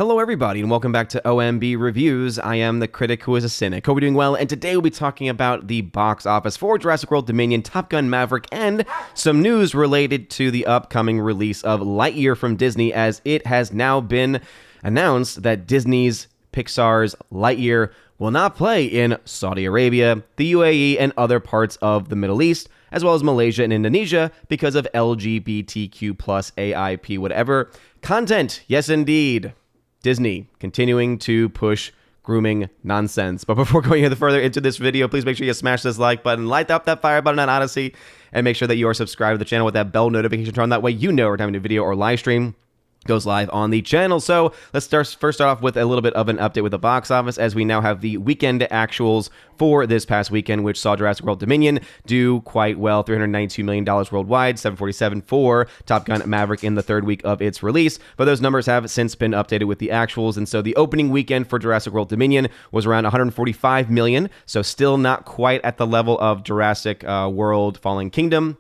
Hello everybody and welcome back to OMB Reviews. I am the critic who is a cynic. Hope you're doing well, and today we'll be talking about the box office for Jurassic World Dominion, Top Gun Maverick, and some news related to the upcoming release of Lightyear from Disney, as it has now been announced that Disney's Pixar's Lightyear will not play in Saudi Arabia, the UAE, and other parts of the Middle East, as well as Malaysia and Indonesia, because of LGBTQ plus AIP whatever content. Yes, indeed. Disney continuing to push grooming nonsense. But before going any further into this video, please make sure you smash this like button, light up that fire button on Odyssey, and make sure that you are subscribed to the channel with that bell notification turned on. That way you know every time a new video or live stream goes live on the channel. So let's first start off with a little bit of an update with the box office, as we now have the weekend actuals for this past weekend, which saw Jurassic World Dominion do quite well. $392 million worldwide, $747 for Top Gun Maverick in the third week of its release. But those numbers have since been updated with the actuals. And so the opening weekend for Jurassic World Dominion was around $145 million. So still not quite at the level of Jurassic World Fallen Kingdom,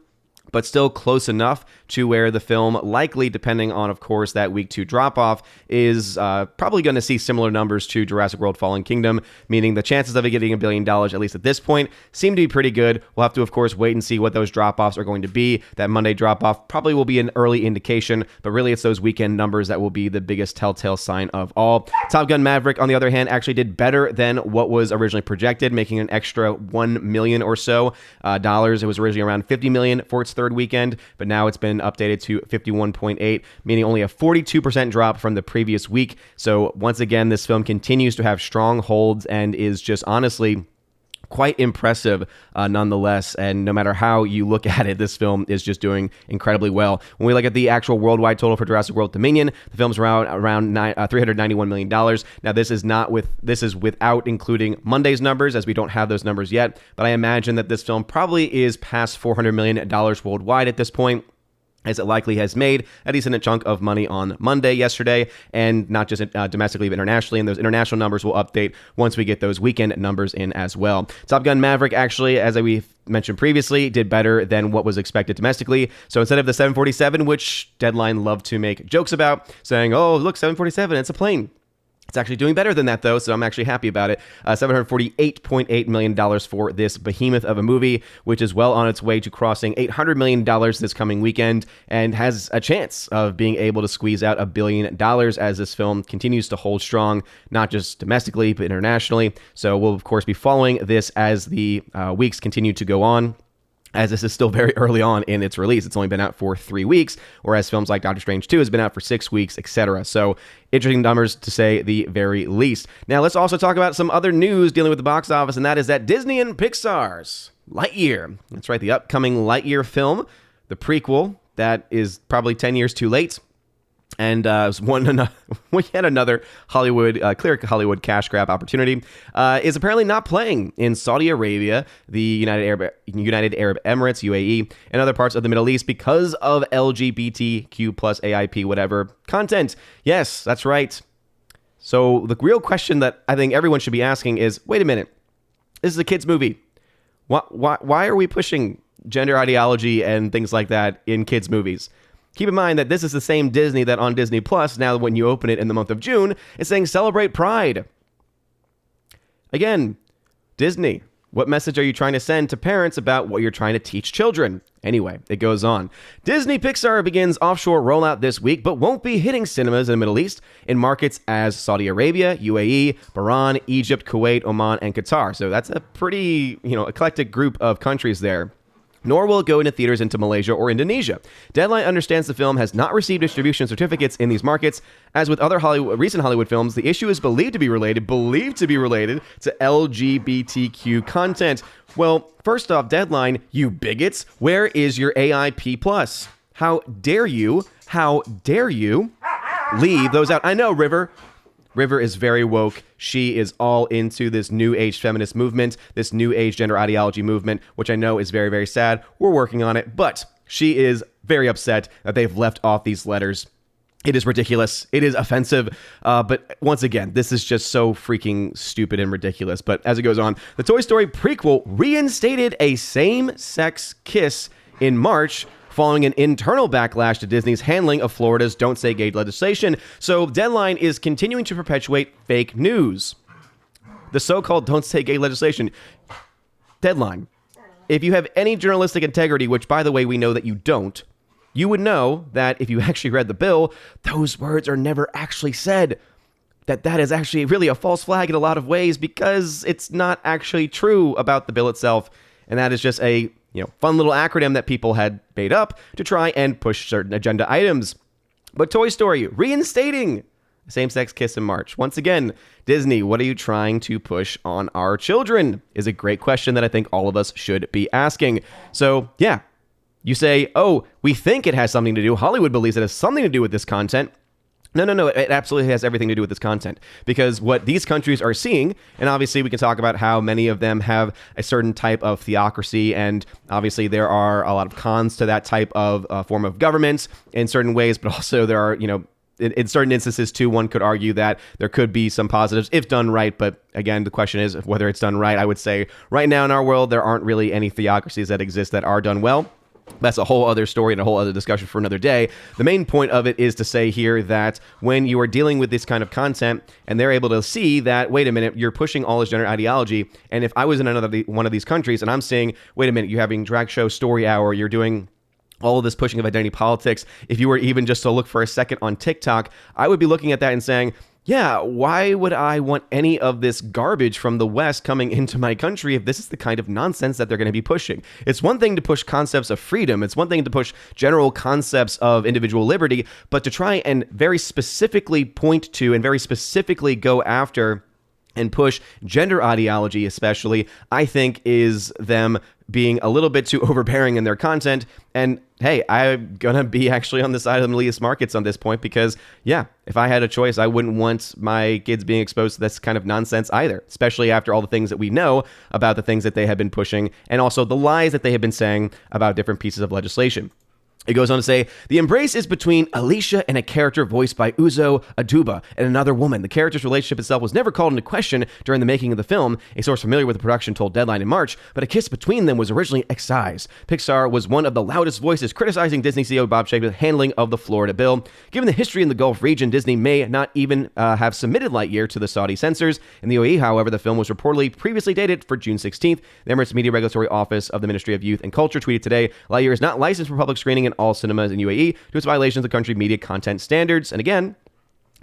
but still close enough to where the film, likely, depending on, of course, that week 2 drop-off, is probably going to see similar numbers to Jurassic World Fallen Kingdom, meaning the chances of it getting $1 billion, at least at this point, seem to be pretty good. We'll have to, of course, wait and see what those drop-offs are going to be. That Monday drop-off probably will be an early indication, but really it's those weekend numbers that will be the biggest telltale sign of all. Top Gun Maverick, on the other hand, actually did better than what was originally projected, making an extra $1 million or so dollars. It was originally around $50 million for its third weekend, but now it's been updated to 51.8, meaning only a 42% drop from the previous week. So once again, this film continues to have strong holds and is just honestly quite impressive nonetheless. And no matter how you look at it, this film is just doing incredibly well. When we look at the actual worldwide total for Jurassic World Dominion, the film's around $391 million. Now, this is without including Monday's numbers, as we don't have those numbers yet. But I imagine that this film probably is past $400 million worldwide at this point, as it likely has made a decent chunk of money on Monday yesterday, and not just domestically but internationally. And those international numbers will update once we get those weekend numbers in as well. Top Gun Maverick, actually, as we mentioned previously, did better than what was expected domestically. So instead of the 747, which Deadline loved to make jokes about, saying, oh, look, 747, it's a plane, it's actually doing better than that, though, so I'm actually happy about it. $748.8 million for this behemoth of a movie, which is well on its way to crossing $800 million this coming weekend, and has a chance of being able to squeeze out $1 billion as this film continues to hold strong, not just domestically, but internationally. So we'll, of course, be following this as the weeks continue to go on, as this is still very early on in its release. It's only been out for 3 weeks, whereas films like Doctor Strange 2 has been out for 6 weeks, etc. So interesting numbers, to say the very least. Now, let's also talk about some other news dealing with the box office, and that is that Disney and Pixar's Lightyear, that's right, the upcoming Lightyear film, the prequel that is probably 10 years too late, and yet another clear Hollywood cash grab opportunity, is apparently not playing in Saudi Arabia, the United Arab Emirates, UAE, and other parts of the Middle East because of LGBTQ plus AIP whatever content. Yes, that's right. So the real question that I think everyone should be asking is, wait a minute, this is a kid's movie. Why are we pushing gender ideology and things like that in kids' movies? Keep in mind that this is the same Disney that on Disney Plus, now when you open it in the month of June, is saying celebrate Pride. Again, Disney, what message are you trying to send to parents about what you're trying to teach children? Anyway, it goes on. Disney Pixar begins offshore rollout this week, but won't be hitting cinemas in the Middle East in markets as Saudi Arabia, UAE, Bahrain, Egypt, Kuwait, Oman, and Qatar. So that's a pretty, eclectic group of countries there. Nor will it go into theaters into Malaysia or Indonesia. Deadline understands the film has not received distribution certificates in these markets. As with other recent Hollywood films, the issue is believed to be related to LGBTQ content. Well, first off, Deadline, you bigots, where is your AIP+? How dare you leave those out? I know, River is very woke. She is all into this new age feminist movement, this new age gender ideology movement, which I know is very, very sad. We're working on it, but she is very upset that they've left off these letters. It is ridiculous. It is offensive. But once again, this is just so freaking stupid and ridiculous. But as it goes on, the Toy Story prequel reinstated a same-sex kiss in March following an internal backlash to Disney's handling of Florida's Don't Say Gay legislation. So Deadline is continuing to perpetuate fake news. The so-called Don't Say Gay legislation. Deadline. If you have any journalistic integrity, which, by the way, we know that you don't, you would know that if you actually read the bill, those words are never actually said. That is actually really a false flag in a lot of ways because it's not actually true about the bill itself. And that is just a fun little acronym that people had made up to try and push certain agenda items. But Toy Story reinstating same-sex kiss in March. Once again, Disney, what are you trying to push on our children? Is a great question that I think all of us should be asking. So, yeah, you say, oh, we think it has something to do. Hollywood believes it has something to do with this content. No. It absolutely has everything to do with this content because what these countries are seeing, and obviously we can talk about how many of them have a certain type of theocracy, and obviously there are a lot of cons to that type of form of government in certain ways, but also there are, in certain instances too, one could argue that there could be some positives if done right. But again, the question is whether it's done right. I would say right now in our world, there aren't really any theocracies that exist that are done well. That's a whole other story and a whole other discussion for another day. The main point of it is to say here that when you are dealing with this kind of content and they're able to see that, wait a minute, you're pushing all this gender ideology. And if I was in one of these countries and I'm saying, wait a minute, you're having drag show story hour, you're doing all of this pushing of identity politics. If you were even just to look for a second on TikTok, I would be looking at that and saying, yeah, why would I want any of this garbage from the West coming into my country if this is the kind of nonsense that they're going to be pushing? It's one thing to push concepts of freedom. It's one thing to push general concepts of individual liberty, but to try and very specifically point to and very specifically go after and push gender ideology especially, I think is them being a little bit too overbearing in their content. And hey, I'm going to be actually on the side of the elitist markets on this point because, yeah, if I had a choice, I wouldn't want my kids being exposed to this kind of nonsense either, especially after all the things that we know about the things that they have been pushing and also the lies that they have been saying about different pieces of legislation. It goes on to say, the embrace is between Alicia and a character voiced by Uzo Aduba and another woman. The character's relationship itself was never called into question during the making of the film. A source familiar with the production told Deadline in March, but a kiss between them was originally excised. Pixar was one of the loudest voices criticizing Disney CEO Bob Chapek's handling of the Florida bill. Given the history in the Gulf region, Disney may not even have submitted Lightyear to the Saudi censors. In the UAE, however, the film was reportedly previously dated for June 16th. The Emirates Media Regulatory Office of the Ministry of Youth and Culture tweeted today, Lightyear is not licensed for public screening in all cinemas in UAE due to its violations of the country media content standards. And again,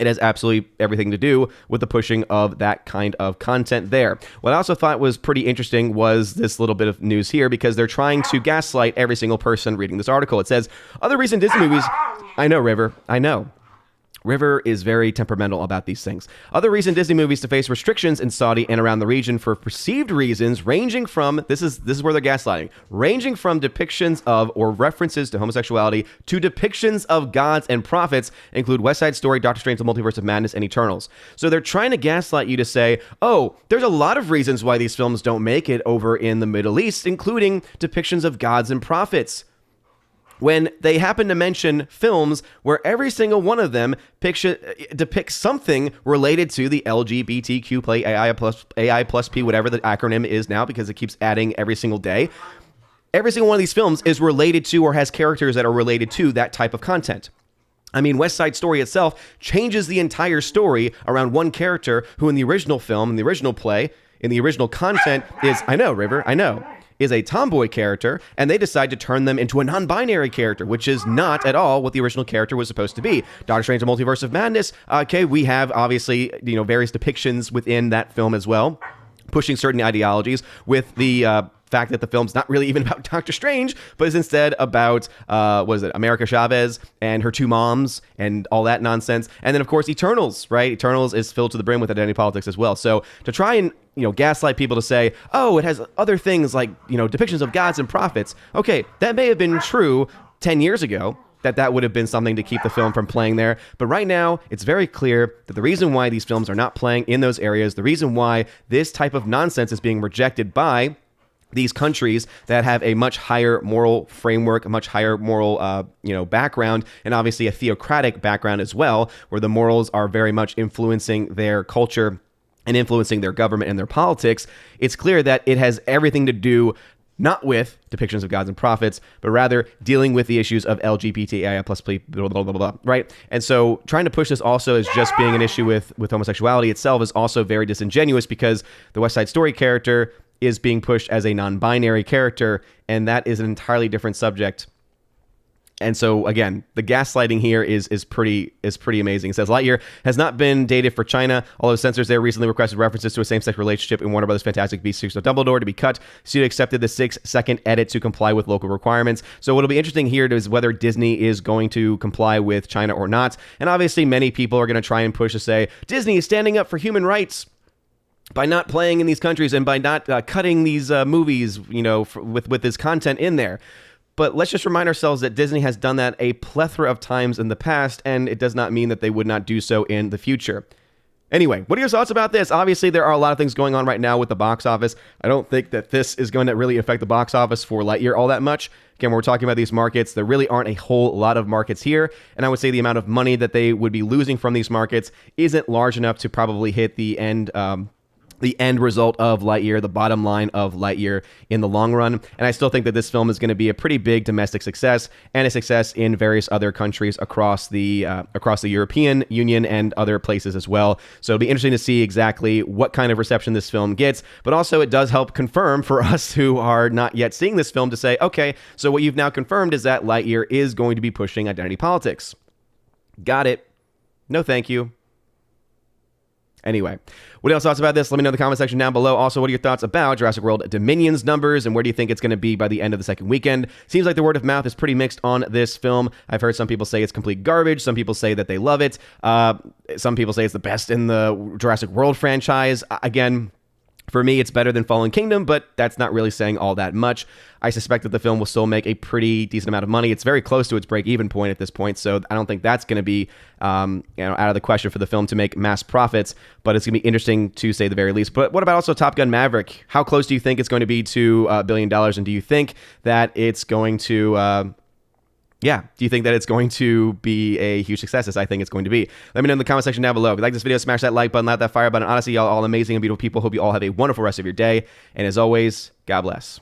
it has absolutely everything to do with the pushing of that kind of content there. What I also thought was pretty interesting was this little bit of news here because they're trying to gaslight every single person reading this article. It says, other recent Disney movies... I know, River. I know. River is very temperamental about these things. Other recent Disney movies to face restrictions in Saudi and around the region for perceived reasons ranging from, this is where they're gaslighting, ranging from depictions of or references to homosexuality to depictions of gods and prophets include West Side Story, Doctor Strange, The Multiverse of Madness, and Eternals. So they're trying to gaslight you to say, oh, there's a lot of reasons why these films don't make it over in the Middle East, including depictions of gods and prophets, when they happen to mention films where every single one of them depicts something related to the LGBTQ play AI plus P, whatever the acronym is now, because it keeps adding every single day. Every single one of these films is related to or has characters that are related to that type of content. I mean, West Side Story itself changes the entire story around one character who in the original film, in the original play, in the original content is, I know, River, I know, is a tomboy character, and they decide to turn them into a non-binary character, which is not at all what the original character was supposed to be. Doctor Strange: The Multiverse of Madness, okay, we have obviously, various depictions within that film as well, pushing certain ideologies with the fact that the film's not really even about Doctor Strange, but is instead about, America Chavez and her two moms and all that nonsense. And then, of course, Eternals, right? Eternals is filled to the brim with identity politics as well. So to try and, gaslight people to say, oh, it has other things like, depictions of gods and prophets. Okay, that may have been true 10 years ago, that would have been something to keep the film from playing there. But right now, it's very clear that the reason why these films are not playing in those areas, the reason why this type of nonsense is being rejected by these countries that have a much higher moral framework, a much higher moral, background, and obviously a theocratic background as well, where the morals are very much influencing their culture and influencing their government and their politics. It's clear that it has everything to do not with depictions of gods and prophets, but rather dealing with the issues of LGBTQIA plus blah, blah, blah, blah, blah, right? And so trying to push this also as just being an issue with homosexuality itself is also very disingenuous, because the West Side Story character is being pushed as a non-binary character, and that is an entirely different subject. And so, again, the gaslighting here is pretty amazing. It says Lightyear has not been dated for China, although censors there recently requested references to a same-sex relationship in Warner Bros. Fantastic Beasts Secrets of Dumbledore to be cut. Studio accepted the 6-second edit to comply with local requirements. So what'll be interesting here is whether Disney is going to comply with China or not. And obviously, many people are going to try and push to say Disney is standing up for human rights by not playing in these countries and by not cutting these movies, with this content in there. But let's just remind ourselves that Disney has done that a plethora of times in the past, and it does not mean that they would not do so in the future. Anyway, what are your thoughts about this? Obviously, there are a lot of things going on right now with the box office. I don't think that this is going to really affect the box office for Lightyear all that much. Again, when we're talking about these markets, there really aren't a whole lot of markets here, and I would say the amount of money that they would be losing from these markets isn't large enough to probably hit the end result of Lightyear, the bottom line of Lightyear in the long run. And I still think that this film is going to be a pretty big domestic success and a success in various other countries across the European Union and other places as well. So it'll be interesting to see exactly what kind of reception this film gets. But also it does help confirm for us who are not yet seeing this film to say, okay, so what you've now confirmed is that Lightyear is going to be pushing identity politics. Got it. No, thank you. Anyway, what are your thoughts about this? Let me know in the comment section down below. Also, what are your thoughts about Jurassic World Dominion's numbers, and where do you think it's going to be by the end of the second weekend? Seems like the word of mouth is pretty mixed on this film. I've heard some people say it's complete garbage. Some people say that they love it. Some people say it's the best in the Jurassic World franchise. Again, for me, it's better than Fallen Kingdom, but that's not really saying all that much. I suspect that the film will still make a pretty decent amount of money. It's very close to its break-even point at this point, so I don't think that's going to be out of the question for the film to make mass profits, but it's going to be interesting to say the very least. But what about also Top Gun Maverick? How close do you think it's going to be to $1 billion, and do you think that it's going to... do you think that it's going to be a huge success, as I think it's going to be? Let me know in the comment section down below. If you like this video, smash that like button, hit that fire button. Honestly, y'all all amazing and beautiful people. Hope you all have a wonderful rest of your day. And as always, God bless.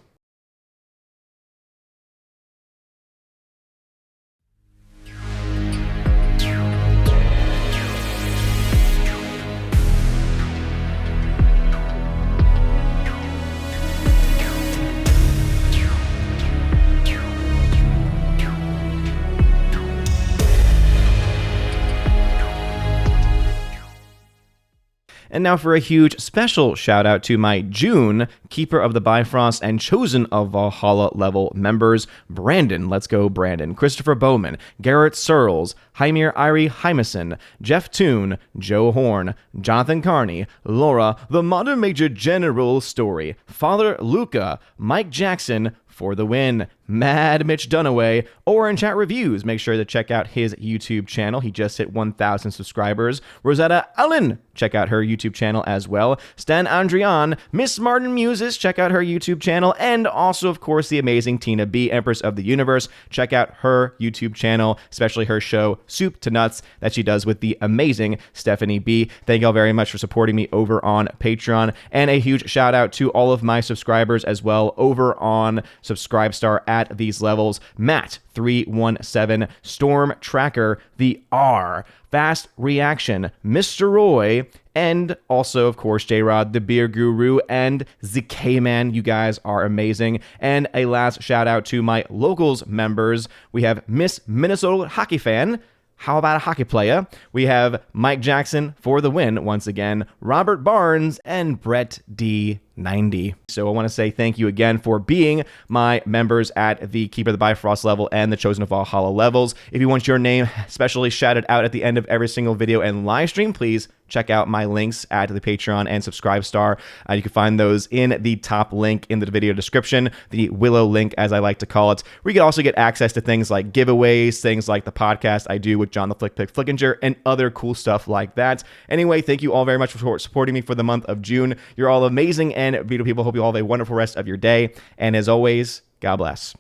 And now for a huge special shout out to my June Keeper of the Bifrost and Chosen of Valhalla level members: Brandon, let's go Brandon, Christopher Bowman, Garrett Searles, Hymir Irie Hymason, Jeff Toon, Joe Horn, Jonathan Carney, Laura, the Modern Major General Story, Father Luca, Mike Jackson, for the win, Mad Mitch Dunaway, or in chat reviews. Make sure to check out his YouTube channel. He just hit 1,000 subscribers. Rosetta Allen, check out her YouTube channel as well. Stan Andrian, Miss Martin Muses, check out her YouTube channel. And also, of course, the amazing Tina B, Empress of the Universe. Check out her YouTube channel, especially her show, Soup to Nuts, that she does with the amazing Stephanie B. Thank y'all very much for supporting me over on Patreon. And a huge shout out to all of my subscribers as well over on Subscribestar at these levels: Matt 317, Storm Tracker, the R, Fast Reaction, Mr. Roy, and also, of course, J-Rod, the Beer Guru, and ZK-Man. You guys are amazing. And a last shout out to my locals members. We have Miss Minnesota Hockey Fan. How about a hockey player? We have Mike Jackson for the win once again, Robert Barnes, and Brett D90. So I want to say thank you again for being my members at the Keeper of the Bifrost level and the Chosen of Valhalla levels. If you want your name specially shouted out at the end of every single video and live stream, please check out my links at the Patreon and Subscribestar. You can find those in the top link in the video description, the Willow link, as I like to call it, where you can also get access to things like giveaways, things like the podcast I do with John the Flick Pick Flickinger, and other cool stuff like that. Anyway, thank you all very much for supporting me for the month of June. You're all amazing and beautiful people. Hope you all have a wonderful rest of your day. And as always, God bless.